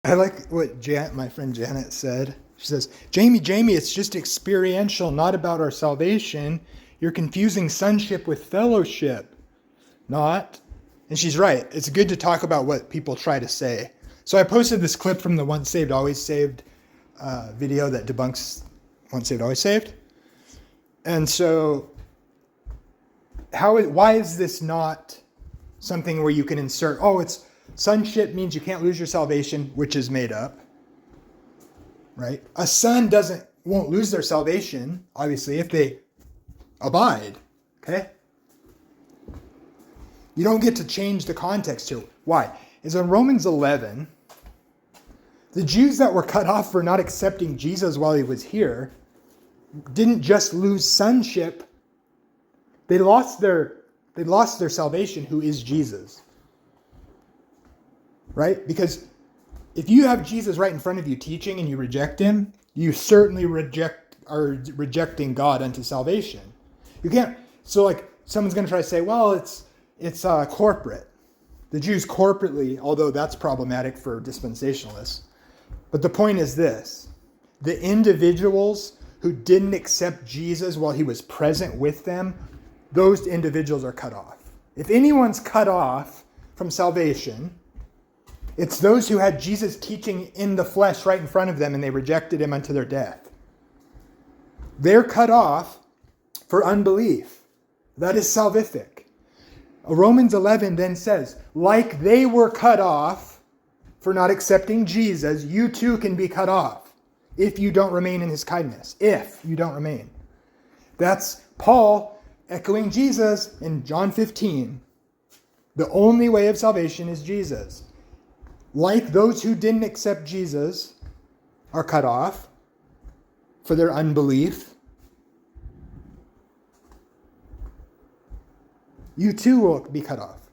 I like what my friend Janet said. She says, Jamie, it's just experiential, not about our salvation. You're confusing sonship with fellowship. Not. And she's right. It's good to talk about what people try to say. So I posted this clip from the Once Saved, Always Saved video that debunks Once Saved, Always Saved. And so why is this not something where you can insert, it's sonship means you can't lose your salvation, which is made up, right? A son won't lose their salvation, obviously, if they abide, okay? You don't get to change the context here. Why? Is in Romans 11, the Jews that were cut off for not accepting Jesus while he was here didn't just lose sonship. They lost their salvation, who is Jesus. Right? Because if you have Jesus right in front of you teaching and you reject him, you certainly are rejecting God unto salvation. You can't. So like someone's going to try to say, well, it's corporate. The Jews corporately, although that's problematic for dispensationalists. But the point is this: the individuals who didn't accept Jesus while he was present with them, those individuals are cut off. If anyone's cut off from salvation, it's those who had Jesus teaching in the flesh right in front of them and they rejected him unto their death. They're cut off for unbelief. That is salvific. Romans 11 then says, like they were cut off for not accepting Jesus, you too can be cut off if you don't remain in his kindness. If you don't remain. That's Paul echoing Jesus in John 15. The only way of salvation is Jesus. Like those who didn't accept Jesus are cut off for their unbelief, you too will be cut off.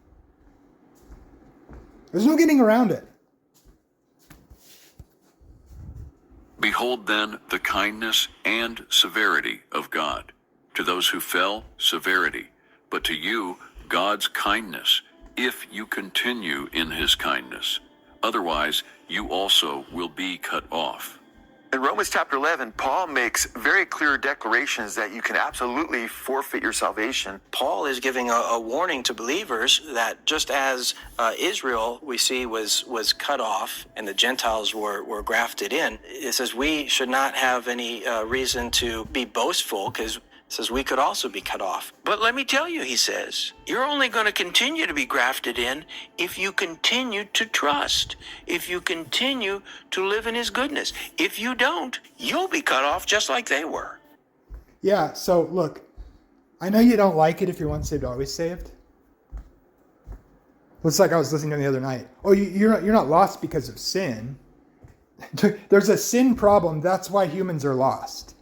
There's no getting around it. Behold then the kindness and severity of God. To those who fell, severity, but to you, God's kindness, if you continue in his kindness. Otherwise, you also will be cut off. In Romans chapter 11, Paul makes very clear declarations that you can absolutely forfeit your salvation. Paul is giving a warning to believers that just as Israel, we see, was cut off and the Gentiles were grafted in, it says we should not have any reason to be boastful, because it says we could also be cut off. But let me tell you, he says, you're only going to continue to be grafted in if you continue to trust, if you continue to live in his goodness. If you don't, you'll be cut off just like they were. Yeah, so look, I know you don't like it if you're once saved, always saved. It's like I was listening to the other night. Oh, you're not lost because of sin. There's a sin problem. That's why humans are lost.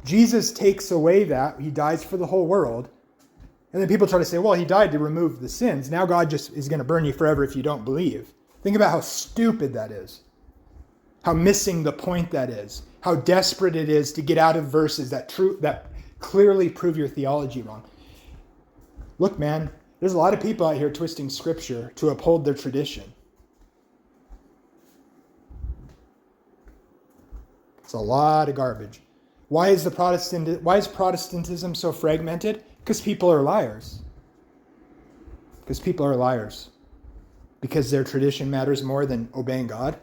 Jesus takes away that. He dies for the whole world. And then people try to say, well, he died to remove the sins. Now God just is going to burn you forever if you don't believe. Think about how stupid that is. How missing the point that is. How desperate it is to get out of verses that clearly prove your theology wrong. Look, man, there's a lot of people out here twisting scripture to uphold their tradition. It's a lot of garbage. Why is Protestantism so fragmented? Because people are liars. Because people are liars. Because their tradition matters more than obeying God.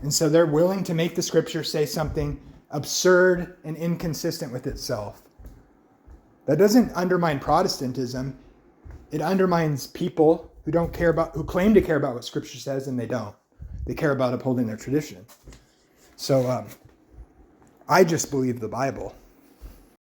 And so they're willing to make the scripture say something absurd and inconsistent with itself. That doesn't undermine Protestantism. It undermines people who claim to care about what scripture says, and they don't. They care about upholding their tradition. So, I just believe the Bible.